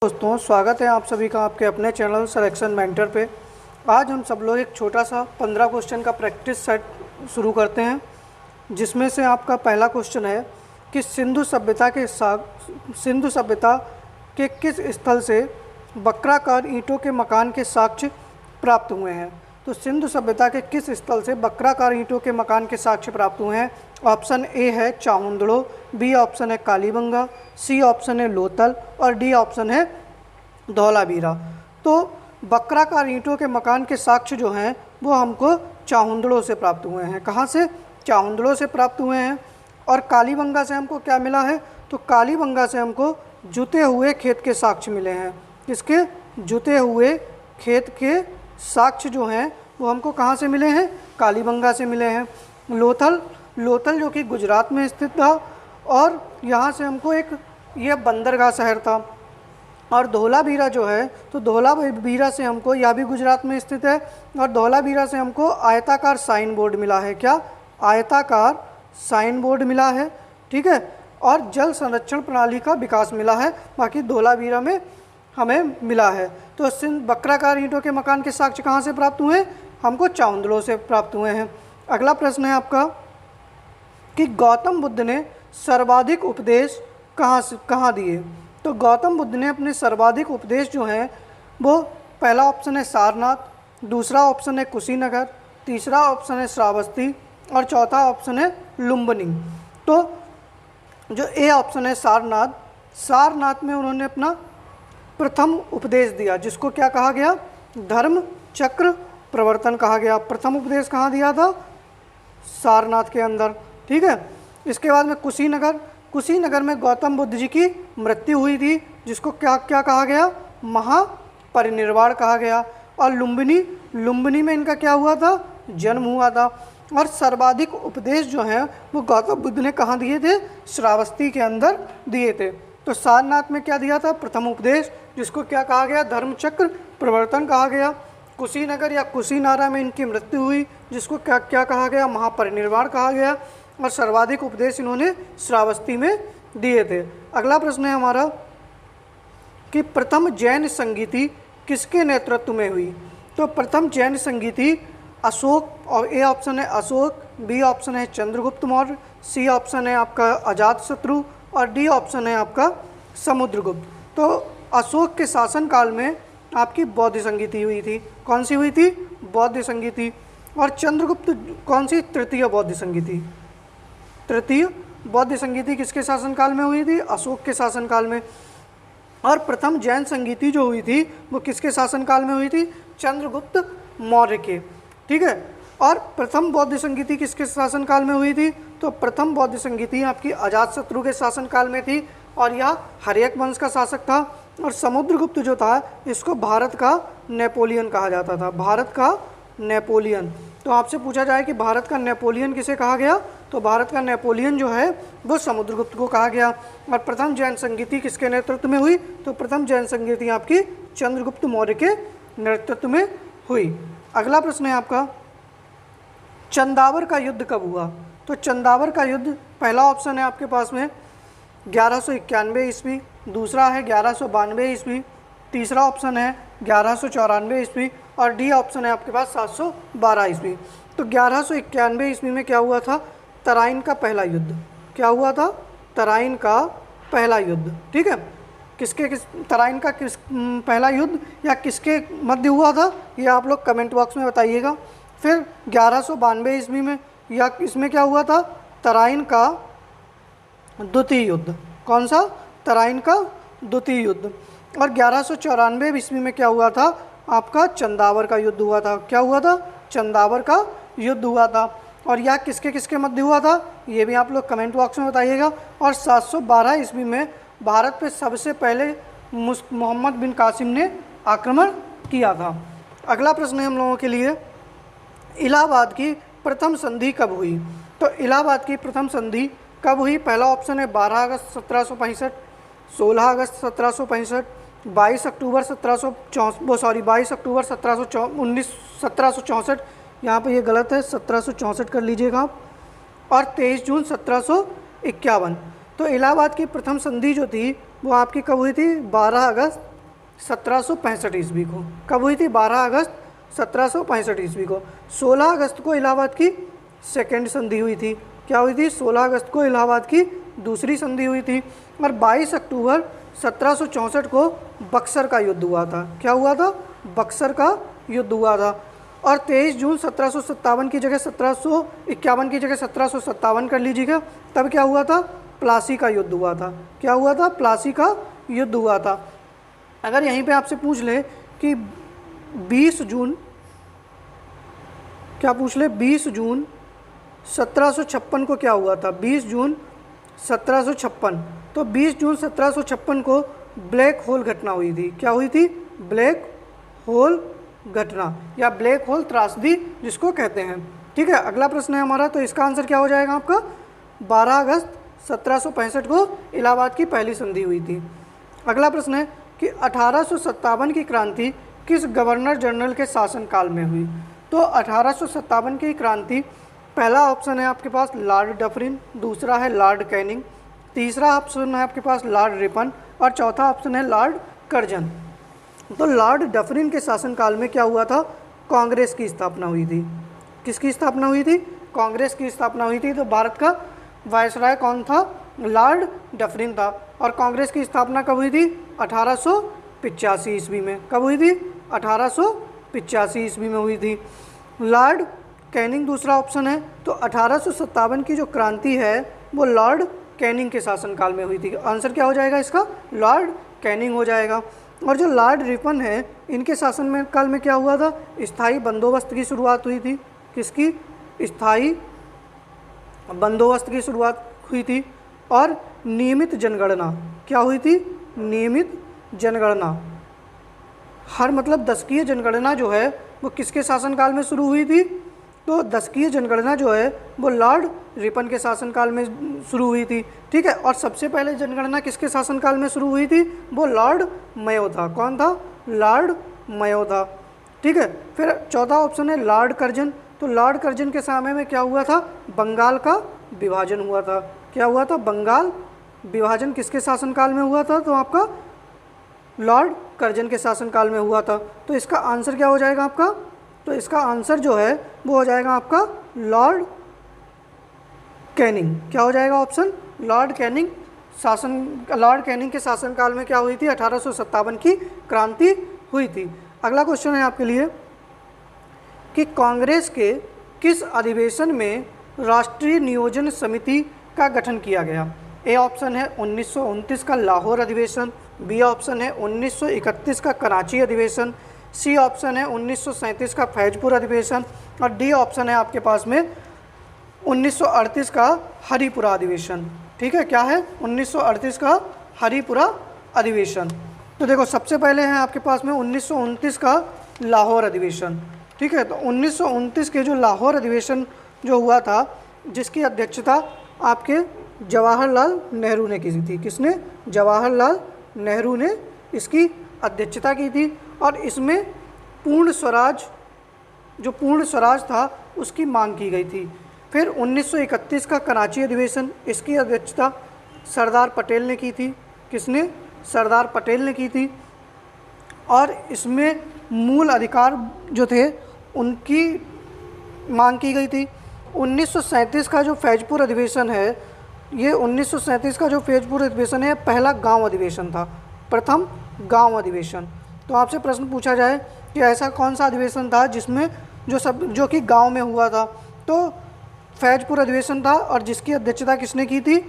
दोस्तों, स्वागत है आप सभी का आपके अपने चैनल सिलेक्शन मेंटर पे। आज हम सब लोग एक छोटा सा 15 क्वेश्चन का प्रैक्टिस सेट शुरू करते हैं, जिसमें से आपका पहला क्वेश्चन है कि सिंधु सभ्यता के किस स्थल से वक्राकार ईंटों के मकान के साक्ष्य प्राप्त हुए हैं। तो सिंधु सभ्यता के किस स्थल से वक्राकार ईंटों के मकान के साक्ष्य प्राप्त हुए हैं। ऑप्शन ए है चाहुंदड़ो, बी ऑप्शन है कालीबंगा, सी ऑप्शन है लोथल और डी ऑप्शन है धौलावीरा। तो वक्राकार ईंटों के मकान के साक्ष्य जो हैं वो हमको चाहुंदड़ो से प्राप्त हुए हैं। कहाँ से? चाहुंदड़ो से प्राप्त हुए हैं। और कालीबंगा से हमको क्या मिला है? तो कालीबंगा से हमको जुते हुए खेत के साक्ष्य मिले हैं। किसके? जुते हुए खेत के साक्ष्य जो हैं वो हमको कहाँ से मिले हैं? कालीबंगा से मिले हैं। लोथल जो कि गुजरात में स्थित था, और यहाँ से हमको यह बंदरगाह शहर था। और धौलावीरा जो है, तो धौलावीरा से हमको, यह भी गुजरात में स्थित है, और धौलावीरा से हमको आयताकार साइन बोर्ड मिला है। क्या? आयताकार साइन बोर्ड मिला है। ठीक है। और जल संरक्षण प्रणाली का विकास मिला है, बाकी धौलावीरा में हमें मिला है। तो वक्राकार ईंटों के मकान के साक्ष्य कहाँ से प्राप्त हुए? हमको चाहुंदड़ो से प्राप्त हुए हैं। अगला प्रश्न है आपका कि गौतम बुद्ध ने सर्वाधिक उपदेश कहाँ दिए। तो गौतम बुद्ध ने अपने सर्वाधिक उपदेश जो हैं वो, पहला ऑप्शन है सारनाथ, दूसरा ऑप्शन है कुशीनगर, तीसरा ऑप्शन है श्रावस्ती और चौथा ऑप्शन है लुम्बिनी। तो जो ए ऑप्शन है सारनाथ में उन्होंने अपना प्रथम उपदेश दिया, जिसको क्या कहा गया? धर्म चक्र प्रवर्तन कहा गया। प्रथम उपदेश कहाँ दिया था? सारनाथ के अंदर। ठीक है। इसके बाद में कुशीनगर में गौतम बुद्ध जी की मृत्यु हुई थी, जिसको क्या कहा गया? महापरिनिर्वाण कहा गया। और लुम्बिनी में इनका क्या हुआ था? जन्म हुआ था। और सर्वाधिक उपदेश जो हैं वो गौतम बुद्ध ने कहाँ दिए थे? श्रावस्ती के अंदर दिए थे। तो सारनाथ में क्या दिया था? प्रथम उपदेश, जिसको क्या कहा गया? धर्मचक्र प्रवर्तन कहा गया। कुशीनगर या कुशीनारा में इनकी मृत्यु हुई, जिसको क्या कहा गया? महापरिनिर्वाण कहा गया। और सर्वाधिक उपदेश इन्होंने श्रावस्ती में दिए थे। अगला प्रश्न है हमारा कि प्रथम जैन संगीति किसके नेतृत्व में हुई। तो प्रथम जैन संगीति अशोक, और ए ऑप्शन है अशोक, बी ऑप्शन है चंद्रगुप्त मौर्य, सी ऑप्शन है आपका अजातशत्रु और डी ऑप्शन है आपका समुद्रगुप्त। तो अशोक के शासनकाल में आपकी बौद्ध संगीति हुई थी। कौन सी हुई थी? बौद्ध संगीति। और चंद्रगुप्त कौन सी? तृतीय बौद्ध संगीति। तृतीय बौद्ध संगीति किसके शासनकाल में हुई थी? अशोक के शासनकाल में। और प्रथम जैन संगीति जो हुई थी वो किसके शासनकाल में हुई थी? चंद्रगुप्त मौर्य के। ठीक है। और प्रथम बौद्ध संगीति किसके शासनकाल में हुई थी? तो प्रथम बौद्ध संगीति आपकी अजातशत्रु के शासनकाल में थी, और यह हर्यक वंश का शासक था। और समुद्रगुप्त जो था, इसको भारत का नेपोलियन कहा जाता था। भारत का नेपोलियन। तो आपसे पूछा जाए कि भारत का नेपोलियन किसे कहा गया, तो भारत का नेपोलियन जो है वो समुद्रगुप्त को कहा गया। और प्रथम जैन संगीति किसके नेतृत्व में हुई? तो प्रथम जैन संगीति आपकी चंद्रगुप्त मौर्य के नेतृत्व में हुई। अगला प्रश्न है आपका, चंदावर का युद्ध कब हुआ। तो चंदावर का युद्ध, पहला ऑप्शन है आपके पास में 1191 ईस्वी, दूसरा है 1192 ईस्वी, तीसरा ऑप्शन है 1194 ईस्वी और डी ऑप्शन है आपके पास 712 ईस्वी। तो 1191 ईस्वी में क्या हुआ था? तराइन का पहला युद्ध। क्या हुआ था? तराइन का पहला युद्ध। ठीक है। तराइन का पहला युद्ध या किसके मध्य हुआ था, ये आप लोग कमेंट बॉक्स में बताइएगा। फिर 1192 ईस्वी में, या इसमें क्या हुआ था? तराइन का द्वितीय युद्ध। कौन सा? तराइन का द्वितीय युद्ध। और 1194 ईस्वी में क्या हुआ था? आपका चंदावर का युद्ध हुआ था। क्या हुआ था? चंदावर का युद्ध हुआ था। और यह किसके मध्य हुआ था, ये भी आप लोग कमेंट बॉक्स में बताइएगा। और 712 ईस्वी में भारत पे सबसे पहले मोहम्मद बिन कासिम ने आक्रमण किया था। अगला प्रश्न है हम लोगों के लिए, इलाहाबाद की प्रथम संधि कब हुई। तो इलाहाबाद की प्रथम संधि कब हुई? पहला ऑप्शन है 12 अगस्त 1765, 16 अगस्त 1765, 22 अक्टूबर 1764, यहाँ पे ये गलत है, 1764 कर लीजिएगा आप, और 23 जून 1751। तो इलाहाबाद की प्रथम संधि जो थी वो आपकी कब हुई थी? 12 अगस्त 1765 ईस्वी को। कब हुई थी? 12 अगस्त 1765 ईस्वी को। 16 अगस्त को इलाहाबाद की सेकेंड संधि हुई थी। क्या हुई थी? 16 अगस्त को इलाहाबाद की दूसरी संधि हुई थी। और 22 अक्टूबर 1764 को बक्सर का युद्ध हुआ था। क्या हुआ था? बक्सर का युद्ध हुआ था। और 23 जून 1757 की जगह 1751 की जगह 1757 कर लीजिएगा। तब क्या हुआ था? प्लासी का युद्ध हुआ था। क्या हुआ था? प्लासी का युद्ध हुआ था। अगर यहीं पे आपसे पूछ ले कि 20 जून, क्या पूछ ले? 20 जून 1756 को क्या हुआ था? 20 जून 1756, तो 20 जून 1756 को ब्लैक होल घटना हुई थी। क्या हुई थी? ब्लैक होल घटना या ब्लैक होल त्रासदी जिसको कहते हैं। ठीक है, अगला प्रश्न है हमारा, तो इसका आंसर क्या हो जाएगा आपका? 12 अगस्त 1765 को इलाहाबाद की पहली संधि हुई थी। अगला प्रश्न है कि 1857 की क्रांति किस गवर्नर जनरल के शासनकाल में हुई? तो 1857 की क्रांति, पहला ऑप्शन है आपके पास लॉर्ड डफरिन, दूसरा है लॉर्ड कैनिंग, तीसरा ऑप्शन है आपके पास लॉर्ड रिपन और चौथा ऑप्शन है लॉर्ड कर्जन। तो लॉर्ड डफरिन के शासनकाल में क्या हुआ था? कांग्रेस की स्थापना हुई थी। किसकी स्थापना हुई थी? कांग्रेस की स्थापना हुई थी। तो भारत का वायसराय कौन था? लॉर्ड डफरिन था। और कांग्रेस की स्थापना कब हुई थी? 1885 ईस्वी में। कब हुई थी? 1885 ईस्वी में हुई थी। लॉर्ड कैनिंग दूसरा ऑप्शन है। तो 1857 की जो क्रांति है वो लॉर्ड कैनिंग के शासनकाल में हुई थी। आंसर क्या हो जाएगा इसका? लॉर्ड कैनिंग हो जाएगा। और जो लॉर्ड रिपन है, इनके शासन में काल में क्या हुआ था? स्थायी बंदोबस्त की शुरुआत हुई थी। किसकी? स्थायी बंदोबस्त की शुरुआत हुई थी। और नियमित जनगणना क्या हुई थी? नियमित जनगणना, हर मतलब दशकीय जनगणना जो है वो किसके शासनकाल में शुरू हुई थी? तो दशकीय जनगणना जो है वो लॉर्ड रिपन के शासनकाल में शुरू हुई थी। ठीक है, और सबसे पहले जनगणना किसके शासनकाल में शुरू हुई थी? वो लॉर्ड मेयो था। कौन था? लॉर्ड मेयो था। ठीक है, फिर चौथा ऑप्शन है लॉर्ड कर्जन। तो लॉर्ड कर्जन के समय में क्या हुआ था? बंगाल का विभाजन हुआ था। क्या हुआ था? बंगाल विभाजन किसके शासनकाल में हुआ था? तो आपका लॉर्ड कर्जन के शासनकाल में हुआ था। तो इसका आंसर क्या हो जाएगा आपका? तो इसका आंसर जो है वो हो जाएगा आपका लॉर्ड कैनिंग। क्या हो जाएगा option? Lord Canning Lord Canning के शासनकाल में क्या हुई थी? 1857 की क्रांति हुई थी। अगला क्वेश्चन है आपके लिए कि कांग्रेस के किस अधिवेशन में राष्ट्रीय नियोजन समिति का गठन किया गया? ए ऑप्शन है 1929 का लाहौर अधिवेशन, बी ऑप्शन है 1931 का कराची अधिवेशन, सी ऑप्शन है 1937 का फैजपुर अधिवेशन और डी ऑप्शन है आपके पास में 1938 का हरिपुरा अधिवेशन। ठीक है, क्या है? 1938 का हरिपुरा अधिवेशन। तो देखो, सबसे पहले है आपके पास में 1929 का लाहौर अधिवेशन। ठीक है, तो 1929 के जो लाहौर अधिवेशन जो हुआ था, जिसकी अध्यक्षता आपके जवाहरलाल नेहरू ने की थी। किसने? जवाहरलाल नेहरू ने इसकी अध्यक्षता की थी। और इसमें पूर्ण स्वराज, जो पूर्ण स्वराज था उसकी मांग की गई थी। फिर 1931 का कराची अधिवेशन, इसकी अध्यक्षता सरदार पटेल ने की थी। किसने? सरदार पटेल ने की थी। और इसमें मूल अधिकार जो थे उनकी मांग की गई थी। 1937 का जो फैजपुर अधिवेशन है, ये 1937 का जो फैजपुर अधिवेशन है पहला गांव अधिवेशन था, प्रथम गांव अधिवेशन। तो आपसे प्रश्न पूछा जाए कि ऐसा कौन सा अधिवेशन था जिसमें जो कि गांव में हुआ था, तो फैजपुर अधिवेशन था। और जिसकी अध्यक्षता किसने की थी?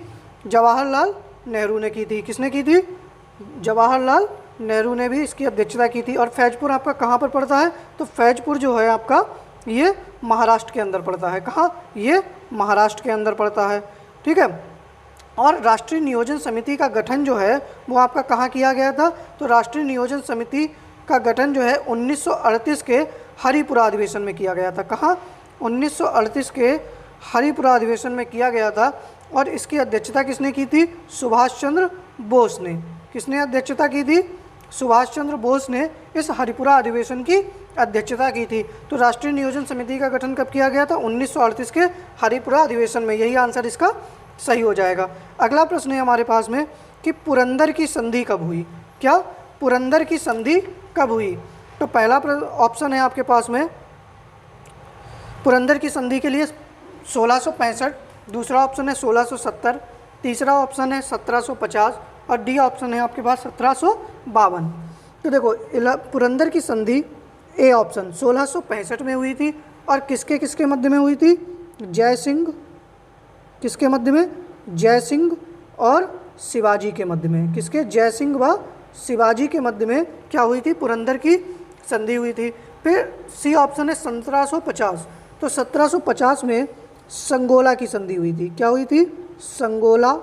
जवाहरलाल नेहरू ने की थी। किसने की थी? जवाहरलाल नेहरू ने भी इसकी अध्यक्षता की थी। और फैजपुर आपका कहाँ पर पड़ता है? तो फैजपुर जो है आपका ये महाराष्ट्र के अंदर पड़ता है। कहाँ? ये महाराष्ट्र के अंदर पड़ता है। ठीक है, और राष्ट्रीय नियोजन समिति का गठन जो है वो आपका कहाँ किया गया था? तो राष्ट्रीय नियोजन समिति का गठन जो है 1938 के हरिपुरा अधिवेशन में किया गया था। कहाँ? 1938 के हरिपुरा अधिवेशन में किया गया था। और इसकी अध्यक्षता किसने की थी? सुभाष चंद्र बोस ने। किसने अध्यक्षता की थी? सुभाष चंद्र बोस ने इस हरिपुरा अधिवेशन की अध्यक्षता की थी। तो राष्ट्रीय नियोजन समिति का गठन कब किया गया था? 1938 के हरिपुरा अधिवेशन में। यही आंसर इसका सही हो जाएगा। अगला प्रश्न है हमारे पास में कि पुरंदर की संधि कब हुई? क्या? पुरंदर की संधि कब हुई? तो पहला ऑप्शन है आपके पास में पुरंदर की संधि के लिए 1665, दूसरा ऑप्शन है 1670, तीसरा ऑप्शन है 1750 और डी ऑप्शन है आपके पास 1752। तो देखो पुरंदर की संधि ए ऑप्शन 1665 में हुई थी और किसके किसके मध्य में हुई थी? जय सिंह, किसके मध्य में? जय सिंह और शिवाजी के मध्य में। किसके? जय सिंह व शिवाजी के मध्य में क्या हुई थी? पुरंदर की संधि हुई थी। फिर सी ऑप्शन है 1750, तो 1750 में संगोला की संधि हुई थी। क्या हुई थी? संगोला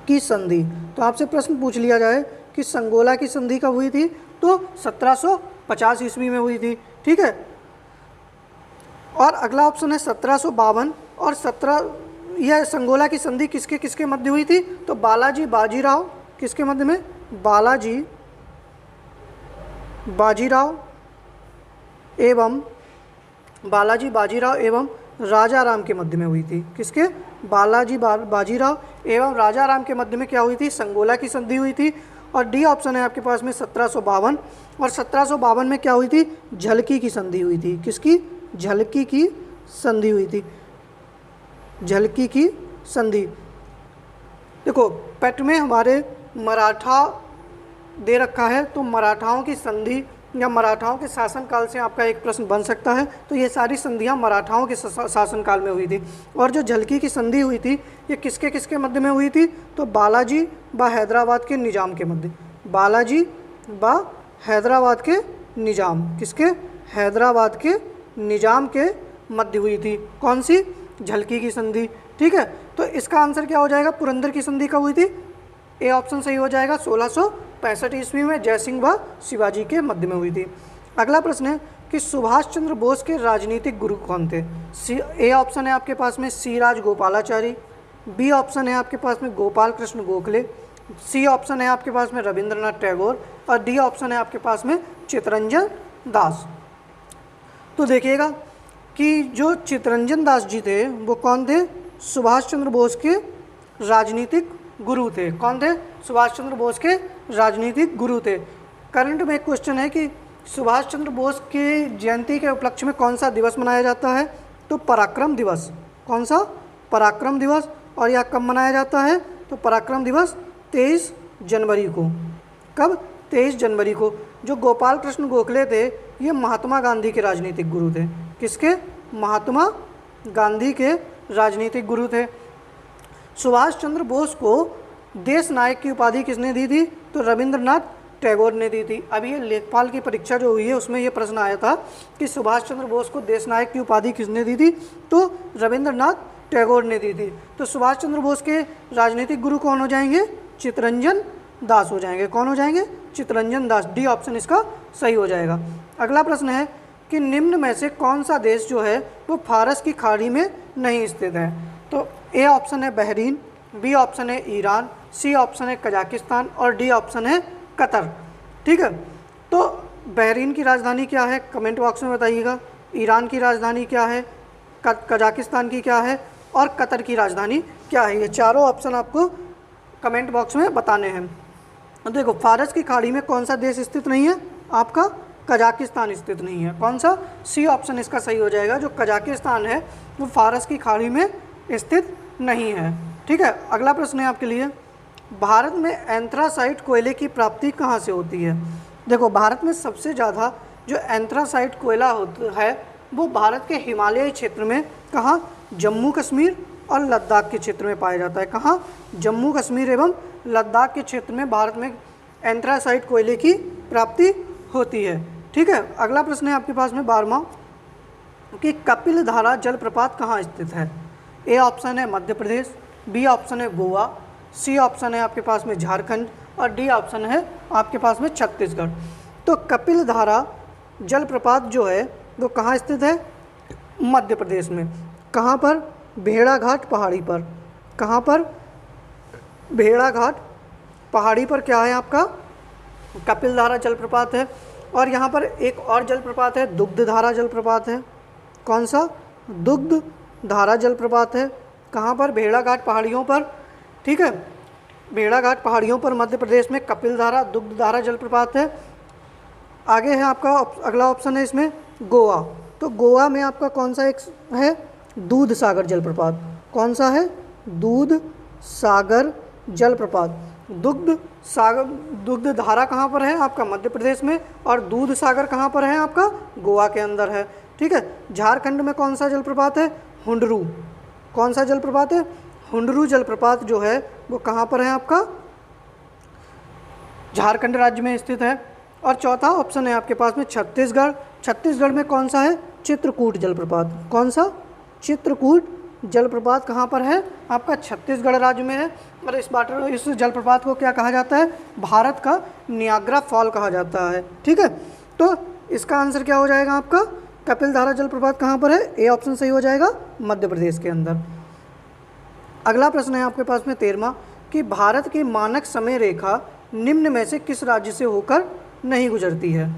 की संधि। तो आपसे प्रश्न पूछ लिया जाए कि संगोला की संधि कब हुई थी, तो 1750 ईस्वी में हुई थी। ठीक है। और अगला ऑप्शन है 1752 और यह संगोला की संधि किसके किसके मध्य हुई थी? तो बालाजी बाजीराव, किसके मध्य में? बालाजी बाजीराव एवं राजा राम के मध्य में हुई थी। किसके? बालाजी बाजीराव एवं राजा राम के मध्य में क्या हुई थी? संगोला की संधि हुई थी। और डी ऑप्शन है आपके पास में 1752 और 1752 में क्या हुई थी? झलकी की संधि हुई थी। किसकी? झलकी की संधि हुई थी। झलकी की संधि। देखो पेट में हमारे मराठा दे रखा है, तो मराठाओं की संधि या मराठाओं के शासनकाल से आपका एक प्रश्न बन सकता है। तो ये सारी संधियां मराठाओं के शासनकाल में हुई थी। और जो झलकी की संधि हुई थी ये किसके किसके मध्य में हुई थी? तो बालाजी व हैदराबाद के निजाम के मध्य। बालाजी व हैदराबाद के निजाम। किसके? हैदराबाद के निजाम के मध्य हुई थी। कौन सी? झलकी की संधि। ठीक है। तो इसका आंसर क्या हो जाएगा? पुरंदर की संधि कब हुई थी? ए ऑप्शन सही हो जाएगा। 1665 ईस्वी में जय सिंह व शिवाजी के मध्य में हुई थी। अगला प्रश्न है कि सुभाष चंद्र बोस के राजनीतिक गुरु कौन थे? ए ऑप्शन है आपके पास में सी राजगोपालाचारी, बी ऑप्शन है आपके पास में गोपाल कृष्ण गोखले, सी ऑप्शन है आपके पास में रविंद्रनाथ टैगोर और डी ऑप्शन है आपके पास में चित्तरंजन दास। तो देखिएगा कि जो चित्तरंजन दास जी थे वो कौन थे? सुभाष चंद्र बोस के राजनीतिक गुरु थे। कौन थे? सुभाष चंद्र बोस के राजनीतिक गुरु थे। करंट में एक क्वेश्चन है कि सुभाष चंद्र बोस की जयंती के उपलक्ष्य में कौन सा दिवस मनाया जाता है? तो पराक्रम दिवस। कौन सा? पराक्रम दिवस। और यह कब मनाया जाता है? तो पराक्रम दिवस 23 जनवरी को। कब? 23 जनवरी को। जो गोपाल कृष्ण गोखले थे ये महात्मा गांधी के राजनीतिक गुरु थे। किसके? महात्मा गांधी के राजनीतिक गुरु थे। सुभाष चंद्र बोस को देश नायक की उपाधि किसने दी थी? तो रविंद्रनाथ टैगोर ने दी थी। अभी ये लेखपाल की परीक्षा जो हुई है उसमें ये प्रश्न आया था कि सुभाष चंद्र बोस को देश नायक की उपाधि किसने दी थी? तो रविंद्रनाथ टैगोर ने दी थी। तो सुभाष चंद्र बोस के राजनीतिक गुरु कौन हो जाएंगे? चित्तरंजन दास हो जाएंगे। कौन हो जाएंगे? चित्तरंजन दास। डी ऑप्शन इसका सही हो जाएगा। अगला प्रश्न है कि निम्न में से कौन सा देश जो है वो फारस की खाड़ी में नहीं स्थित है? तो ए ऑप्शन है बहरीन, बी ऑप्शन है ईरान, सी ऑप्शन है कजाकिस्तान और डी ऑप्शन है कतर। ठीक है। तो बहरीन की राजधानी क्या है? कमेंट बॉक्स में बताइएगा। ईरान की राजधानी क्या है? कजाकिस्तान की क्या है? और कतर की राजधानी क्या है? ये चारों ऑप्शन आपको कमेंट बॉक्स में बताने हैं। देखो फारस की खाड़ी में कौन सा देश स्थित नहीं है? आपका कजाकिस्तान स्थित नहीं है। कौन सा? सी ऑप्शन इसका सही हो जाएगा। जो कजाकिस्तान है वो फारस की खाड़ी में स्थित नहीं है। ठीक है। अगला प्रश्न है आपके लिए, भारत में एंथ्रासाइट कोयले की प्राप्ति कहाँ से होती है? देखो भारत में सबसे ज़्यादा जो एंथ्रासाइट कोयला होता है वो भारत के हिमालयी क्षेत्र में, कहाँ? जम्मू कश्मीर और लद्दाख के क्षेत्र में पाया जाता है। कहाँ? जम्मू कश्मीर एवं लद्दाख के क्षेत्र में भारत में एंथ्रासाइट कोयले की प्राप्ति होती है। ठीक है। अगला प्रश्न है आपके पास में 12वां कि कपिल धारा जलप्रपात कहाँ स्थित है? ए ऑप्शन है मध्य प्रदेश, बी ऑप्शन है गोवा, सी ऑप्शन है आपके पास में झारखंड और डी ऑप्शन है आपके पास में छत्तीसगढ़। तो कपिल धारा जलप्रपात जो है वो कहाँ स्थित है? मध्य प्रदेश में। कहाँ पर? भेड़ाघाट पहाड़ी पर। कहाँ पर? भेड़ाघाट पहाड़ी पर क्या है आपका? कपिल धारा जलप्रपात है। और यहाँ पर एक और जलप्रपात है, दुग्ध धारा जलप्रपात है। कौन सा? दुग्ध धारा जलप्रपात है। कहाँ पर? भेड़ाघाट पहाड़ियों पर। ठीक है। भेड़ाघाट पहाड़ियों पर मध्य प्रदेश में कपिलधारा दुग्धधारा जलप्रपात है। आगे है आपका अगला ऑप्शन है इसमें गोवा। तो गोवा में आपका कौन सा एक है, दूध सागर जलप्रपात। कौन सा है, दूध सागर जलप्रपात। दुग्ध धारा कहाँ पर है आपका, मध्य प्रदेश में, और दूध सागर कहाँ पर है आपका, गोवा के अंदर है। ठीक है। झारखंड में कौन सा जलप्रपात है, हुंडरू। कौन सा जलप्रपात है, हुंडरू जलप्रपात जो है वो कहाँ पर है आपका, झारखंड राज्य में स्थित है। और चौथा ऑप्शन है आपके पास में छत्तीसगढ़। छत्तीसगढ़ में कौन सा है, चित्रकूट जलप्रपात। कौन सा, चित्रकूट जलप्रपात कहाँ पर है आपका, छत्तीसगढ़ राज्य में है। और इस जलप्रपात को क्या कहा जाता है, भारत का नियाग्रा फॉल कहा जाता है। ठीक है। तो इसका आंसर क्या हो जाएगा आपका, कपिलधारा जलप्रपात कहाँ पर है, ए ऑप्शन सही हो जाएगा, मध्य प्रदेश के अंदर। अगला प्रश्न है आपके पास में 13वां कि भारत की मानक समय रेखा निम्न में से किस राज्य से होकर नहीं गुजरती है।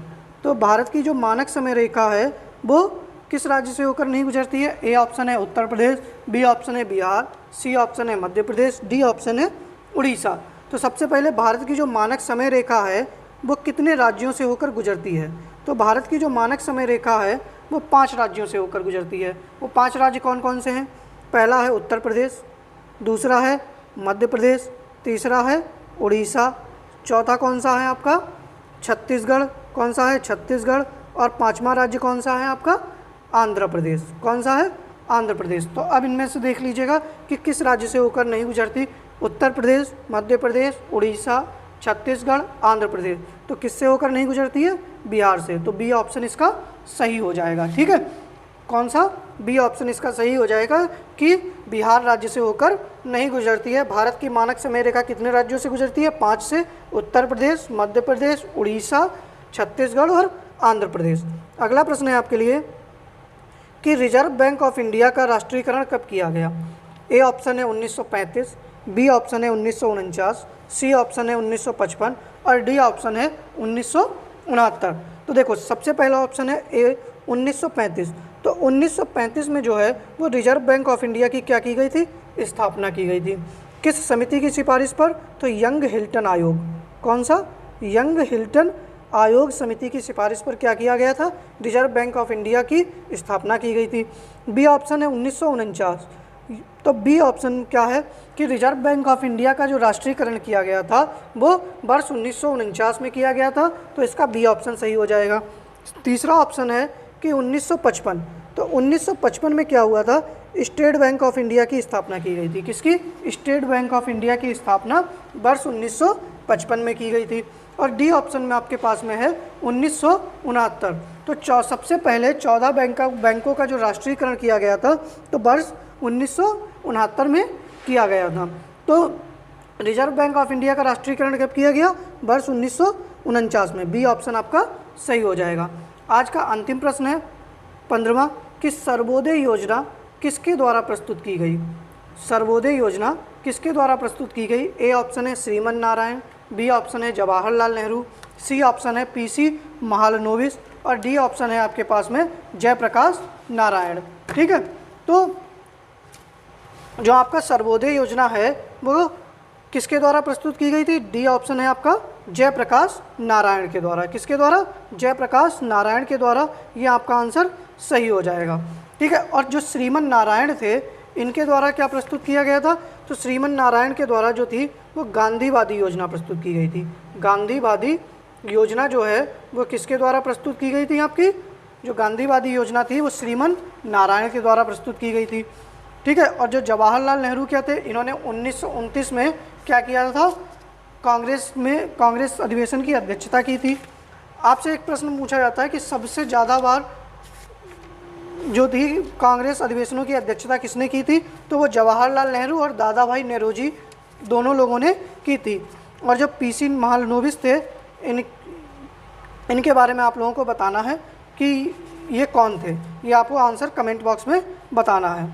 तो भारत की जो मानक समय रेखा है वो किस राज्य से होकर नहीं गुजरती है। ए ऑप्शन है उत्तर प्रदेश, बी ऑप्शन है बिहार, सी ऑप्शन है मध्य प्रदेश, डी ऑप्शन है उड़ीसा। तो सबसे पहले भारत की जो मानक समय रेखा है वो कितने राज्यों से होकर गुजरती है। तो भारत की जो मानक समय रेखा है वो 5 राज्यों से होकर गुजरती है। वो 5 राज्य कौन कौन से हैं, पहला है उत्तर प्रदेश, दूसरा है मध्य प्रदेश, तीसरा है उड़ीसा, चौथा कौन सा है आपका छत्तीसगढ़। कौन सा है, छत्तीसगढ़। और 5वां राज्य कौन सा है आपका, आंध्र प्रदेश। कौन सा है, आंध्र प्रदेश। तो अब इनमें से देख लीजिएगा कि किस राज्य से होकर नहीं गुजरती, उत्तर प्रदेश, मध्य प्रदेश, उड़ीसा, छत्तीसगढ़, आंध्र प्रदेश। तो किससे होकर नहीं गुजरती है, बिहार से। तो बी ऑप्शन इसका सही हो जाएगा। ठीक है। कौन सा, बी ऑप्शन इसका सही हो जाएगा कि बिहार राज्य से होकर नहीं गुजरती है। भारत की मानक समय रेखा कितने राज्यों से गुजरती है, 5 से, उत्तर प्रदेश, मध्य प्रदेश, उड़ीसा, छत्तीसगढ़ और आंध्र प्रदेश। अगला प्रश्न है आपके लिए कि रिजर्व बैंक ऑफ इंडिया का राष्ट्रीयकरण कब किया गया। ए ऑप्शन है 1935, बी ऑप्शन है 1949, सी ऑप्शन है 1955 और डी ऑप्शन है 1969। तो देखो सबसे पहला ऑप्शन है ए 1935। तो 1935 में जो है वो रिजर्व बैंक ऑफ इंडिया की क्या की गई थी, स्थापना की गई थी। किस समिति की सिफारिश पर, तो यंग हिल्टन आयोग। कौन सा, यंग हिल्टन आयोग समिति की सिफारिश पर क्या किया गया था, रिजर्व बैंक ऑफ इंडिया की स्थापना की गई थी। बी ऑप्शन है 1949। तो बी ऑप्शन क्या है कि रिजर्व बैंक ऑफ इंडिया का जो राष्ट्रीयकरण किया गया था वो वर्ष 1949 में किया गया था। तो इसका बी ऑप्शन सही हो जाएगा। तीसरा ऑप्शन है कि 1955। तो 1955 में क्या हुआ था, स्टेट बैंक ऑफ इंडिया की स्थापना की गई थी। किसकी, स्टेट बैंक ऑफ इंडिया की स्थापना वर्ष 1955 में की गई थी। और डी ऑप्शन में आपके पास में है 1969। तो सबसे पहले 14 बैंकों का जो राष्ट्रीयकरण किया गया था तो वर्ष 1969 में किया गया था। तो रिजर्व बैंक ऑफ इंडिया का राष्ट्रीयकरण कब किया गया, वर्ष 1949 में। बी ऑप्शन आपका सही हो जाएगा। आज का अंतिम प्रश्न है 15वां कि सर्वोदय योजना किसके द्वारा प्रस्तुत की गई। सर्वोदय योजना किसके द्वारा प्रस्तुत की गई। ए ऑप्शन है श्रीमन नारायण, बी ऑप्शन है जवाहरलाल नेहरू, सी ऑप्शन है पीसी महालनोबिस और डी ऑप्शन है आपके पास में जयप्रकाश नारायण। ठीक है। तो जो आपका सर्वोदय योजना है वो किसके द्वारा प्रस्तुत की गई थी, डी ऑप्शन है आपका जयप्रकाश नारायण के द्वारा। किसके द्वारा, जयप्रकाश नारायण के द्वारा। ये आपका आंसर सही हो जाएगा। ठीक है। और जो श्रीमन नारायण थे इनके द्वारा क्या प्रस्तुत किया गया था, तो श्रीमन नारायण के द्वारा जो थी वो गांधीवादी योजना प्रस्तुत की गई थी। गांधीवादी योजना जो है वो किसके द्वारा प्रस्तुत की गई थी, आपकी जो गांधीवादी योजना थी वो श्रीमन नारायण के द्वारा प्रस्तुत की गई थी। ठीक है। और जो जवाहरलाल नेहरू क्या थे, इन्होंने 1929 में क्या किया था, कांग्रेस अधिवेशन की अध्यक्षता की थी। आपसे एक प्रश्न पूछा जाता है कि सबसे ज़्यादा बार जो थी कांग्रेस अधिवेशनों की अध्यक्षता किसने की थी, तो वो जवाहरलाल नेहरू और दादा भाई नेहरूजी दोनों लोगों ने की थी। और जो पीसी महालनोबिस थे इनके बारे में आप लोगों को बताना है कि ये कौन थे, ये आपको आंसर कमेंट बॉक्स में बताना है।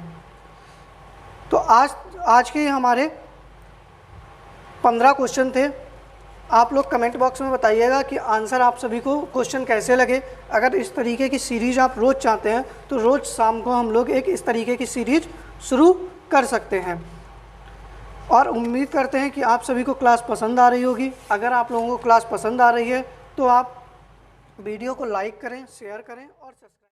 तो आज के हमारे 15 क्वेश्चन थे। आप लोग कमेंट बॉक्स में बताइएगा कि आंसर आप सभी को क्वेश्चन कैसे लगे। अगर इस तरीके की सीरीज़ आप रोज़ चाहते हैं तो रोज़ शाम को हम लोग एक इस तरीके की सीरीज़ शुरू कर सकते हैं। और उम्मीद करते हैं कि आप सभी को क्लास पसंद आ रही होगी। अगर आप लोगों को क्लास पसंद आ रही है तो आप वीडियो को लाइक करें, शेयर करें और सब्सक्राइब